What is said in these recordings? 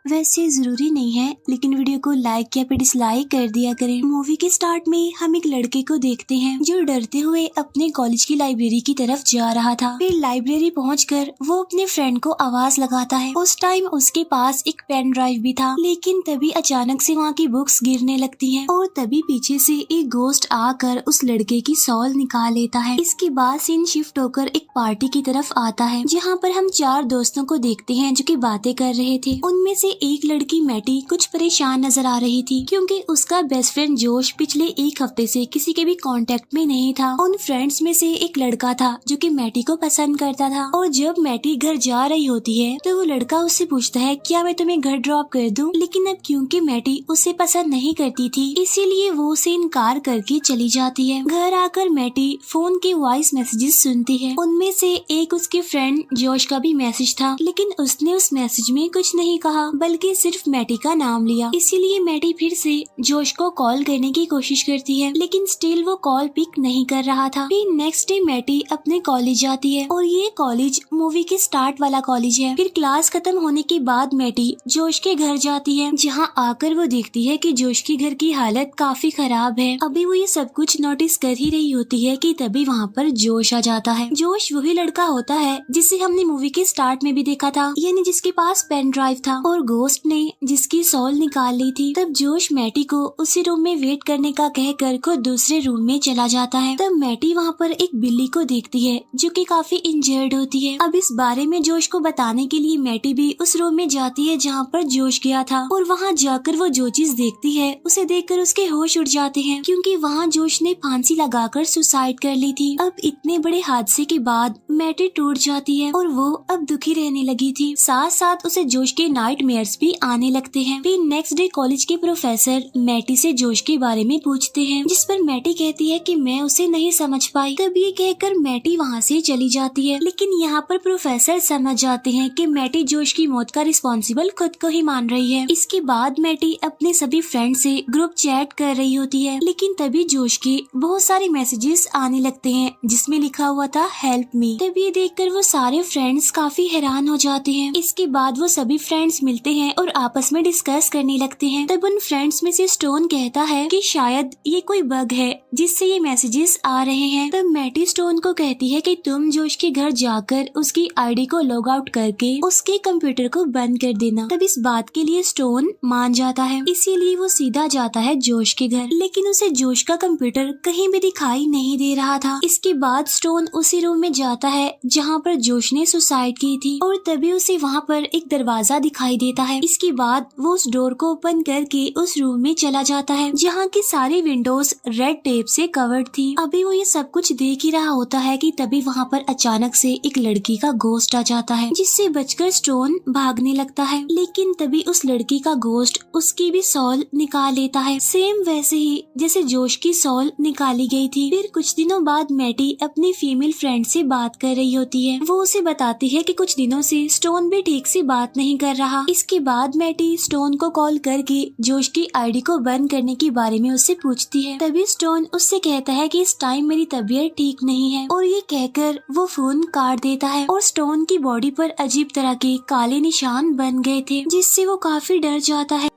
वैसे जरूरी नहीं है, लेकिन वीडियो को लाइक या फिर डिसलाइक कर दिया करें। मूवी के स्टार्ट में हम एक लड़के को देखते हैं जो डरते हुए अपने कॉलेज की लाइब्रेरी की तरफ जा रहा था। फिर लाइब्रेरी पहुंचकर वो अपने फ्रेंड को आवाज लगाता है। उस टाइम उसके पास एक पेन ड्राइव भी था, लेकिन तभी अचानक से वहाँ की बुक्स गिरने लगती हैं और तभी पीछे से एक घोस्ट आकर उस लड़के की सॉल निकाल लेता है। इसके बाद सीन शिफ्ट होकर एक पार्टी की तरफ आता है, जहाँ पर हम 4 दोस्तों को देखते हैं जो कि बातें कर रहे थे। उनमें से एक लड़की मैटी कुछ परेशान नजर आ रही थी, क्योंकि उसका बेस्ट फ्रेंड जोश पिछले एक हफ्ते से किसी के भी कांटेक्ट में नहीं था। उन फ्रेंड्स में से एक लड़का था जो कि मैटी को पसंद करता था, और जब मैटी घर जा रही होती है तो वो लड़का उससे पूछता है क्या मैं तुम्हें घर ड्रॉप कर दूं, लेकिन अब क्योंकि मैटी उसे पसंद नहीं करती थी इसीलिए वो उसे इनकार करके चली जाती है। घर आकर मैटी फोन के वॉइस मैसेजेस सुनती है। उनमें से एक उसके फ्रेंड जोश का भी मैसेज था, लेकिन उसने उस मैसेज में कुछ नहीं कहा बल्कि सिर्फ मैटी का नाम लिया। इसीलिए मैटी फिर से जोश को कॉल करने की कोशिश करती है, लेकिन स्टिल वो कॉल पिक नहीं कर रहा था। फिर नेक्स्ट डे मैटी अपने कॉलेज जाती है, और ये कॉलेज मूवी के स्टार्ट वाला कॉलेज है। फिर क्लास खत्म होने के बाद मैटी जोश के घर जाती है, जहाँ आकर वो देखती है कि जोश के घर की हालत काफी खराब है। अभी वो ये सब कुछ नोटिस कर ही रही होती है कि तभी वहाँ पर जोश आ जाता है। जोश वही लड़का होता है जिसे हमने मूवी के स्टार्ट में भी देखा था, यानी जिसके पास पेन ड्राइव था और घोस्ट ने जिसकी सॉल निकाल ली थी। तब जोश मैटी को उसी रूम में वेट करने का कहकर खुद दूसरे रूम में चला जाता है। तब मैटी वहाँ पर एक बिल्ली को देखती है जो कि काफी इंजर्ड होती है। अब इस बारे में जोश को बताने के लिए मैटी भी उस रूम में जाती है जहाँ पर जोश गया था, और वहाँ जाकर वो जो चीज देखती है उसे देखकर उसके होश उड़ जाते हैं, क्योंकि वहाँ जोश ने फांसी लगाकर सुसाइड कर ली थी। अब इतने बड़े हादसे के बाद मैटी टूट जाती है और वो अब दुखी रहने लगी थी। साथ साथ उसे जोश के नाइटमेयर्स भी आने लगते हैं। फिर नेक्स्ट डे कॉलेज के प्रोफेसर मैटी से जोश के बारे में पूछते हैं, जिस पर मैटी कहती है कि मैं उसे नहीं समझ पाई। तब ये कहकर मैटी वहाँ से चली जाती है, लेकिन यहाँ पर प्रोफेसर समझ जाते हैं कि मैटी जोश की मौत का रिस्पॉन्सिबल खुद को ही मान रही है। इसके बाद मैटी अपने सभी फ्रेंड से ग्रुप चैट कर रही होती है, लेकिन तभी जोश के बहुत सारे मैसेजेस आने लगते हैं जिसमें लिखा हुआ था हेल्प मी। तब ये देखकर वो सारे फ्रेंड्स काफी हैरान हो जाते हैं। इसके बाद वो सभी फ्रेंड्स मिलते हैं और आपस में डिस्कस करने लगते हैं। तब उन फ्रेंड्स में से स्टोन कहता है कि शायद ये कोई बग है जिससे ये मैसेजेस आ रहे हैं। तब मैटी स्टोन को कहती है कि तुम जोश के घर जाकर उसकी आईडी को लॉग आउट करके उसके कंप्यूटर को बंद कर देना। तब इस बात के लिए स्टोन मान जाता है, इसीलिए वो सीधा जाता है जोश के घर, लेकिन उसे जोश का कंप्यूटर कहीं भी दिखाई नहीं दे रहा था। इसके बाद स्टोन उसी रूम में जाता है जहाँ पर जोश ने सुसाइड की थी, और तभी उसे वहाँ पर एक दरवाजा दिखाई देता है। इसके बाद वो उस डोर को ओपन करके उस रूम में चला जाता है जहाँ की सारी विंडोज रेड टेप से कवर्ड थी। अभी वो ये सब कुछ देख ही रहा होता है कि तभी वहाँ पर अचानक से एक लड़की का घोस्ट आ जाता है, जिससे बचकर स्टोन भागने लगता है, लेकिन तभी उस लड़की का घोस्ट उसकी भी सॉल निकाल लेता है, सेम वैसे ही जैसे जोश की सॉल निकाली गई थी। फिर कुछ दिनों बाद मैटी अपनी फीमेल फ्रेंड से बात कर रही होती है। वो उसे बताती है कि कुछ दिनों से स्टोन भी ठीक से बात नहीं कर रहा। इसके बाद मैटी स्टोन को कॉल करके जोश की आईडी को बंद करने के बारे में उससे पूछती है। तभी स्टोन उससे कहता है कि इस टाइम मेरी तबीयत ठीक नहीं है, और ये कहकर वो फोन काट देता है, और स्टोन की बॉडी पर अजीब तरह के काले निशान बन गए थे, जिससे वो काफी डर जाता है।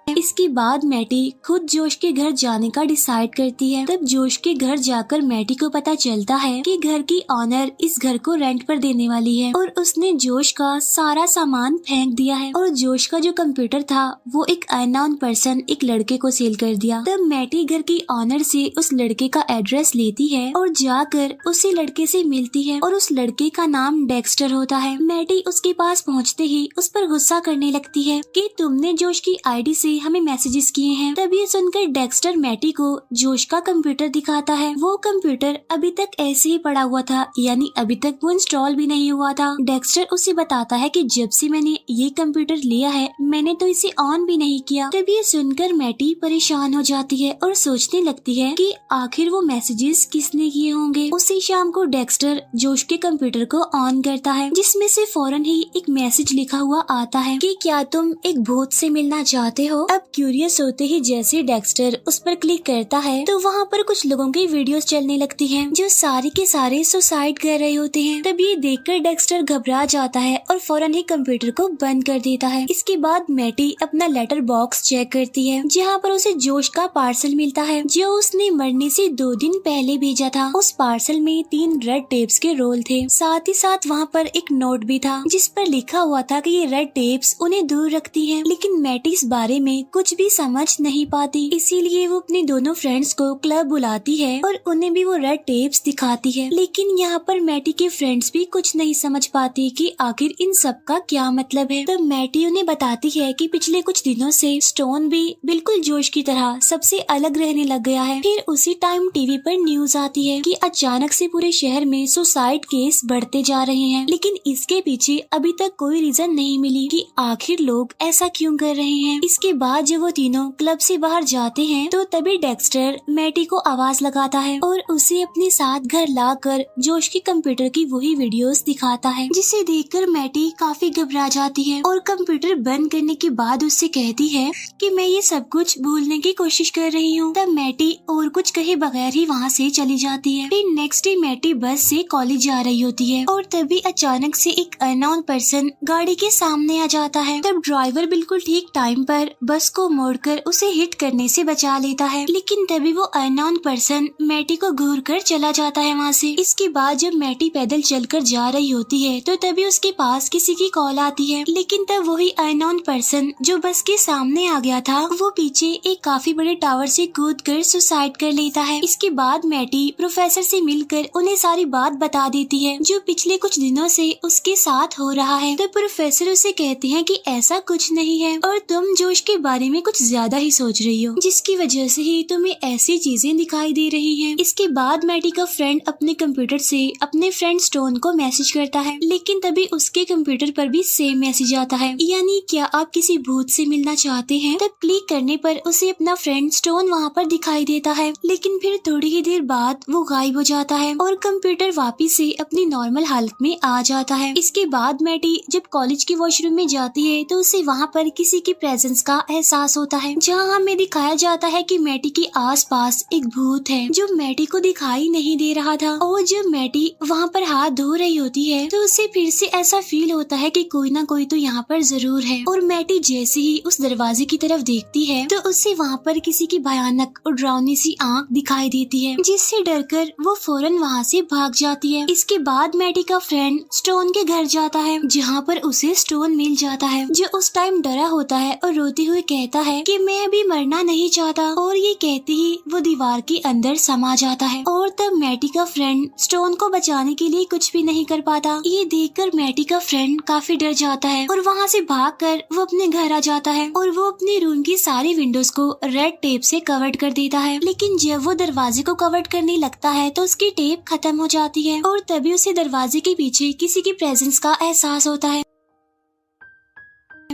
इसके बाद मैटी खुद जोश के घर जाने का डिसाइड करती है। तब जोश के घर जाकर मैटी को पता चलता है कि घर की ऑनर इस घर को रेंट पर देने वाली है, और उसने जोश का सारा सामान फेंक दिया है, और जोश का जो कंप्यूटर था वो एक अननोन पर्सन एक लड़के को सेल कर दिया। तब मैटी घर की ऑनर से उस लड़के का एड्रेस लेती है और जाकर उसी लड़के से मिलती है, और उस लड़के का नाम डेक्स्टर होता है। मैटी उसके पास पहुँचते ही उस पर गुस्सा करने लगती है कि तुमने जोश की आईडी से हमें मैसेजेस किए हैं। तब ये सुनकर डेक्स्टर मैटी को जोश का कंप्यूटर दिखाता है। वो कंप्यूटर अभी तक ऐसे ही पड़ा हुआ था, यानी अभी तक वो इंस्टॉल भी नहीं हुआ था। डेक्स्टर उसे बताता है कि जब से मैंने ये कंप्यूटर लिया है मैंने तो इसे ऑन भी नहीं किया। तब ये सुनकर मैटी परेशान हो जाती है और सोचने लगती है कि आखिर वो मैसेजेस किसने किए होंगे। उसी शाम को डेक्स्टर जोश के कंप्यूटर को ऑन करता है, जिसमें से फौरन ही एक मैसेज लिखा हुआ आता है कि क्या तुम एक भूत से मिलना चाहते हो। अब क्यूरियस होते ही जैसे डेक्स्टर उस पर क्लिक करता है तो वहाँ पर कुछ लोगों की वीडियोस चलने लगती हैं जो सारे के सारे सुसाइड कर रहे होते हैं। तब ये देखकर डेक्स्टर घबरा जाता है और फौरन ही कंप्यूटर को बंद कर देता है। इसके बाद मैटी अपना लेटर बॉक्स चेक करती है जहाँ पर उसे जोश का पार्सल मिलता है जो उसने मरने से 2 दिन पहले भेजा था। उस पार्सल में 3 रेड टेप्स के रोल थे। साथ ही साथ वहाँ पर एक नोट भी था जिस पर लिखा हुआ था कि ये रेड टेप्स उन्हें दूर रखती हैं। लेकिन मैटी इस बारे में कुछ भी समझ नहीं पाती, इसीलिए वो अपने दोनों फ्रेंड्स को क्लब बुलाती है और उन्हें भी वो रेड टेप्स दिखाती है। लेकिन यहाँ पर मैटी के फ्रेंड्स भी कुछ नहीं समझ पाती कि आखिर इन सब का क्या मतलब है। तब मैटी उन्हें बताती है कि पिछले कुछ दिनों से स्टोन भी बिल्कुल जोश की तरह सबसे अलग रहने लग गया है। फिर उसी टाइम टीवी पर न्यूज आती है कि अचानक से पूरे शहर में सुसाइड केस बढ़ते जा रहे हैं। लेकिन इसके पीछे अभी तक कोई रीजन नहीं मिली कि आखिर लोग ऐसा क्यों कर रहे हैं। इसके बाद जब वो तीनों क्लब से बाहर जाते हैं तो तभी डेक्स्टर मैटी को आवाज लगाता है और उसे अपने साथ घर लाकर जोश के कंप्यूटर की वही वीडियोस दिखाता है, जिसे देखकर मैटी काफी घबरा जाती है और कंप्यूटर बंद करने के बाद उससे कहती है कि मैं ये सब कुछ भूलने की कोशिश कर रही हूँ। तब मैटी और कुछ कहे बगैर ही वहाँ से चली जाती है। फिर नेक्स्ट डे मैटी बस से कॉलेज जा रही होती है और तभी अचानक से एक अननोन पर्सन गाड़ी के सामने आ जाता है। तब ड्राइवर बिल्कुल ठीक टाइम पर बस को मोड़कर उसे हिट करने से बचा लेता है। लेकिन तभी वो अननोन पर्सन मैटी को घूर कर चला जाता है वहाँ से। इसके बाद जब मैटी पैदल चलकर जा रही होती है तो तभी उसके पास किसी की कॉल आती है। लेकिन तब वही अननोन पर्सन जो बस के सामने आ गया था वो पीछे एक काफी बड़े टावर से कूदकर सुसाइड कर लेता है। इसके बाद मैटी प्रोफेसर से मिलकर उन्हें सारी बात बता देती है जो पिछले कुछ दिनों से उसके साथ हो रहा है। तो प्रोफेसर उसे कहते हैं कि ऐसा कुछ नहीं है और तुम जोश के बारे में कुछ ज्यादा ही सोच रही हो, जिसकी वजह से ही तुम्हें ऐसी चीजें दिखाई दे रही हैं। इसके बाद मैटी का फ्रेंड अपने कंप्यूटर से अपने फ्रेंड स्टोन को मैसेज करता है, लेकिन तभी उसके कंप्यूटर पर भी सेम मैसेज आता है, यानी क्या आप किसी भूत से मिलना चाहते हैं। तब क्लिक करने पर उसे अपना फ्रेंड स्टोन वहाँ पर दिखाई देता है, लेकिन फिर थोड़ी ही देर बाद वो गायब हो जाता है और कंप्यूटर वापिस से अपनी नॉर्मल हालत में आ जाता है। इसके बाद मैटी जब कॉलेज के वॉशरूम में जाती है तो उसे वहाँ पर किसी की प्रेजेंस का एहसास होता है, जहाँ हमें दिखाया जाता है कि मैटी के आसपास एक भूत है जो मैटी को दिखाई नहीं दे रहा था। और जब मैटी वहाँ पर हाथ धो रही होती है तो उसे फिर से ऐसा फील होता है कि कोई ना कोई तो यहाँ पर जरूर है। और मैटी जैसे ही उस दरवाजे की तरफ देखती है तो उसे वहाँ पर किसी की भयानक और डरावनी सी आंख दिखाई देती है, जिससे डरकर वो फौरन वहाँ से भाग जाती है। इसके बाद मैटी का फ्रेंड स्टोन के घर जाता है जहाँ पर उसे स्टोन मिल जाता है, जो उस टाइम डरा होता है और रोते हुए कहता है कि मैं अभी मरना नहीं चाहता। और ये कहते ही वो दीवार के अंदर समा जाता है और तब मैटी का फ्रेंड स्टोन को बचाने के लिए कुछ भी नहीं कर पाता। ये देखकर मैटी का फ्रेंड काफी डर जाता है और वहाँ से भागकर वो अपने घर आ जाता है और वो अपने रूम की सारी विंडोज को रेड टेप से कवर्ड कर देता है। लेकिन जब वो दरवाजे को कवर्ड करने लगता है तो उसकी टेप खत्म हो जाती है और तभी उसे दरवाजे के पीछे किसी की प्रेजेंस का एहसास होता है।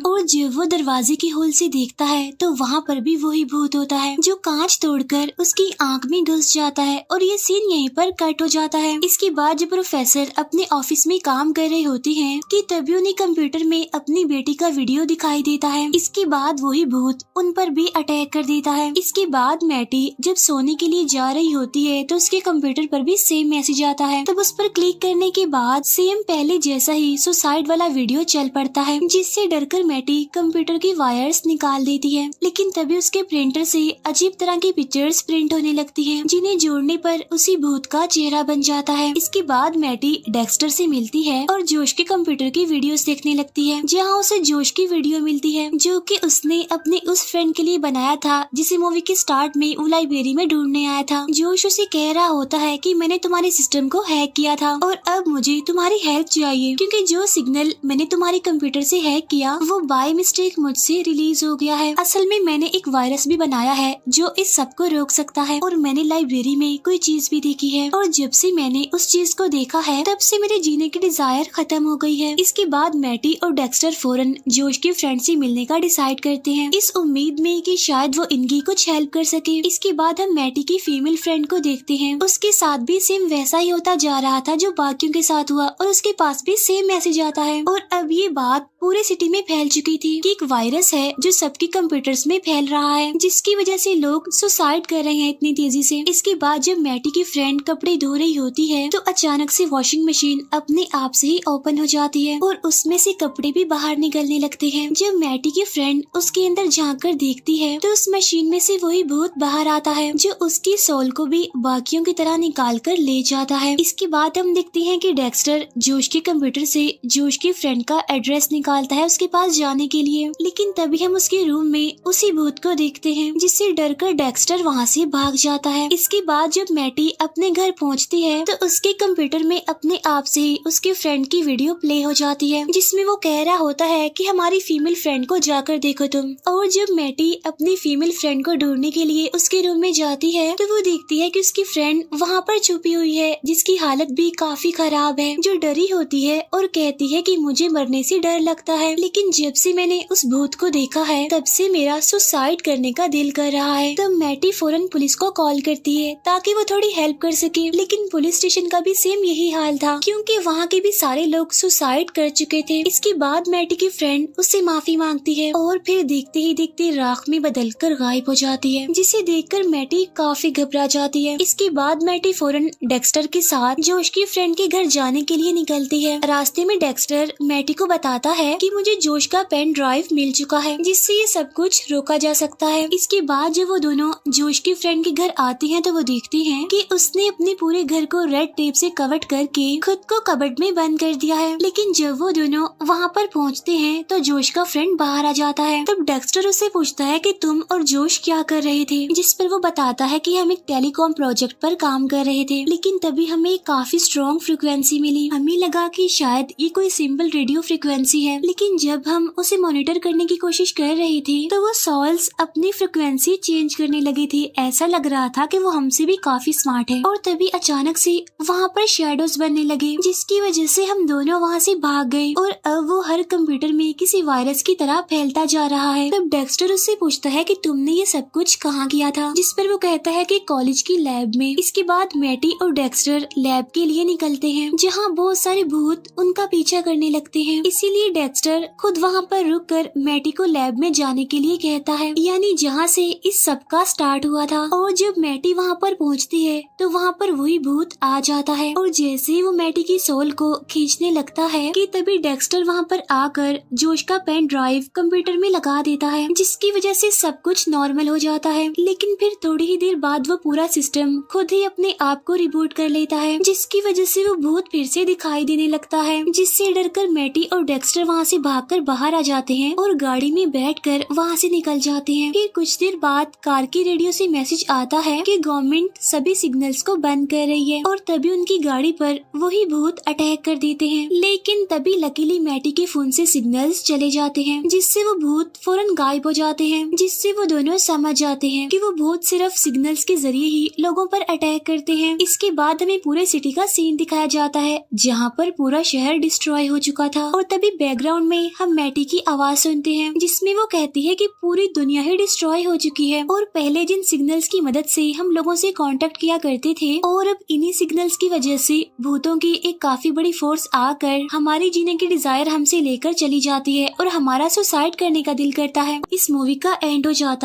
और जब वो दरवाजे के होल से देखता है तो वहाँ पर भी वही भूत होता है जो कांच तोड़कर उसकी आंख में घुस जाता है और ये सीन यहीं पर कट हो जाता है। इसके बाद जब प्रोफेसर अपने ऑफिस में काम कर रहे होते हैं कि तभी उन्हें कंप्यूटर में अपनी बेटी का वीडियो दिखाई देता है। इसके बाद वही भूत उन पर भी अटैक कर देता है। इसके बाद मैटी जब सोने के लिए जा रही होती है तो उसके कंप्यूटर पर भी सेम मैसेज आता है। तब उस पर क्लिक करने के बाद सेम पहले जैसा ही सुसाइड वाला वीडियो चल पड़ता है, जिससे डरकर मैटी कंप्यूटर की वायर्स निकाल देती है। लेकिन तभी उसके प्रिंटर से अजीब तरह की पिक्चर्स प्रिंट होने लगती हैं, जिन्हें जोड़ने पर उसी भूत का चेहरा बन जाता है। इसके बाद मैटी डेक्स्टर से मिलती है और जोश के कंप्यूटर की वीडियोस देखने लगती है, जहां उसे जोश की वीडियो मिलती है जो कि उसने अपने उस फ्रेंड के लिए बनाया था जिसे मूवी के स्टार्ट में वो लाइब्रेरी में ढूंढने आया था। जोश उसे कह रहा होता है कि मैंने तुम्हारे सिस्टम को हैक किया था और अब मुझे तुम्हारी हेल्प चाहिए, क्योंकि जो सिग्नल मैंने तुम्हारे कंप्यूटर से हैक किया वो बाय मिस्टेक मुझसे रिलीज हो गया है। असल में मैंने एक वायरस भी बनाया है जो इस सब को रोक सकता है और मैंने लाइब्रेरी में कोई चीज भी देखी है और जब से मैंने उस चीज को देखा है तब से मेरे जीने की डिजायर खत्म हो गई है। इसके बाद मैटी और डेक्स्टर फौरन जोश के फ्रेंड से मिलने का डिसाइड करते हैं, इस उम्मीद में कि शायद वो इनकी कुछ हेल्प कर सके। इसके बाद हम मैटी की फीमेल फ्रेंड को देखते हैं, उसके साथ भी सेम वैसा ही होता जा रहा था जो बाकियों के साथ हुआ और उसके पास भी सेम मैसेज आता है और अब ये बात पूरे सिटी में फैल चुकी चुकी थी कि एक वायरस है जो सबके कंप्यूटर्स में फैल रहा है, जिसकी वजह से लोग सुसाइड कर रहे हैं इतनी तेजी से। इसके बाद जब मैटी की फ्रेंड कपड़े धो रही होती है तो अचानक से वॉशिंग मशीन अपने आप से ही ओपन हो जाती है और उसमें से कपड़े भी बाहर निकलने लगते हैं। जब मैटी की फ्रेंड उसके अंदर झांक कर देखती है तो उस मशीन में से वही भूत बाहर आता है जो उसकी सोल को भी बाकियों की तरह निकाल कर ले जाता है। इसके बाद हम देखते हैं कि डेक्स्टर जोश के कंप्यूटर से जोश की फ्रेंड का एड्रेस निकालता है उसके पास जाने के लिए, लेकिन तभी हम उसके रूम में उसी भूत को देखते हैं जिससे डरकर डेक्स्टर वहाँ से भाग जाता है। इसके बाद जब मैटी अपने घर पहुँचती है तो उसके कंप्यूटर में अपने आप से ही उसके फ्रेंड की वीडियो प्ले हो जाती है जिसमें वो कह रहा होता है कि हमारी फीमेल फ्रेंड को जाकर देखो तुम। और जब मैटी अपनी फीमेल फ्रेंड को ढूंढने के लिए उसके रूम में जाती है तो वो देखती है कि उसकी फ्रेंड वहाँ पर छुपी हुई है जिसकी हालत भी काफी खराब है, जो डरी होती है और कहती है कि मुझे मरने से डर लगता है, लेकिन जब से मैंने उस भूत को देखा है तब से मेरा सुसाइड करने का दिल कर रहा है। तब मैटी फौरन पुलिस को कॉल करती है ताकि वो थोड़ी हेल्प कर सके, लेकिन पुलिस स्टेशन का भी सेम यही हाल था क्योंकि वहाँ के भी सारे लोग सुसाइड कर चुके थे। इसके बाद मैटी की फ्रेंड उससे माफी मांगती है और फिर देखते ही देखते राख में बदलकर गायब हो जाती है, जिसे देखकर मैटी काफी घबरा जाती है। इसके बाद मैटी फौरन डेक्स्टर के साथ जोश की फ्रेंड के घर जाने के लिए निकलती है। रास्ते में डेक्स्टर मैटी को बताता है कि मुझे जोश का पेन ड्राइव मिल चुका है जिससे ये सब कुछ रोका जा सकता है। इसके बाद जब वो दोनों जोश की फ्रेंड के घर आती हैं तो वो देखती हैं कि उसने अपने पूरे घर को रेड टेप से कवर करके खुद को कबर्ड में बंद कर दिया है, लेकिन जब वो दोनों वहाँ पर पहुँचते हैं तो जोश का फ्रेंड बाहर आ जाता है। तब डेक्स्टर उससे पूछता है कि तुम और जोश क्या कर रहे थे, जिस पर वो बताता है कि हम एक टेलीकॉम प्रोजेक्ट पर काम कर रहे थे, लेकिन तभी हमें काफी स्ट्रॉन्ग फ्रिक्वेंसी मिली। हमें लगा कि शायद ये कोई सिंपल रेडियो फ्रिक्वेंसी है, लेकिन जब हम उसे मॉनिटर करने की कोशिश कर रहे थे तो वो सोल्स अपनी फ्रिक्वेंसी चेंज करने लगी थी। ऐसा लग रहा था कि वो हमसे भी काफी स्मार्ट है। और तभी अचानक से वहाँ पर शैडोज बनने लगे जिसकी वजह से हम दोनों वहाँ से भाग गए और अब वो हर कंप्यूटर में किसी वायरस की तरह फैलता जा रहा है। तब डेक्स्टर उससे पूछता है कि तुमने ये सब कुछ कहाँ किया था, जिस पर वो कहता है कि कॉलेज की लैब में। इसके बाद मैटी और डेक्स्टर लैब के लिए निकलते हैं जहाँ बहुत सारे भूत उनका पीछा करने लगते हैं। इसीलिए डेक्स्टर खुद वहाँ पर रुककर मैटी को लैब में जाने के लिए कहता है, यानी जहाँ से इस सब का स्टार्ट हुआ था। और जब मैटी वहाँ पर पहुँचती है तो वहाँ पर वही भूत आ जाता है और जैसे ही वो मैटी की सोल को खींचने लगता है कि तभी डेक्स्टर वहाँ पर आकर जोश का पेन ड्राइव कंप्यूटर में लगा देता है, जिसकी वजह से सब कुछ नॉर्मल हो जाता है। लेकिन फिर थोड़ी ही देर बाद वो पूरा सिस्टम खुद ही अपने आप को रिबूट कर लेता है, जिसकी वजह से वो भूत फिर से दिखाई देने लगता है, जिससे डरकर मैटी और डेक्स्टर वहाँ से भागकर बाहर आ जाते हैं और गाड़ी में बैठकर वहाँ से निकल जाते हैं। फिर कुछ देर बाद कार की रेडियो से मैसेज आता है कि गवर्नमेंट सभी सिग्नल्स को बंद कर रही है और तभी उनकी गाड़ी पर वही भूत अटैक कर देते हैं। लेकिन तभी लकीली मैटी के फोन से सिग्नल्स चले जाते हैं, जिससे वो भूत फौरन गायब हो जाते हैं, जिससे वो दोनों समझ जाते हैं कि वो भूत सिर्फ सिग्नल्स के जरिए ही लोगों पर अटैक करते हैं। इसके बाद हमें पूरे सिटी का सीन दिखाया जाता है जहाँ पर पूरा शहर डिस्ट्रॉय हो चुका था और तभी बैकग्राउंड में हम मैटी की आवाज सुनते हैं जिसमें वो कहती है कि पूरी दुनिया ही डिस्ट्रॉय हो चुकी है और पहले जिन सिग्नल्स की मदद से हम लोगों से कांटेक्ट किया करते थे और अब इन्हीं सिग्नल्स की वजह से भूतों की एक काफी बड़ी फोर्स आकर हमारी जीने की डिजायर हमसे लेकर चली जाती है और हमारा सुसाइड करने का दिल करता है। इस मूवी का एंड हो जाता है।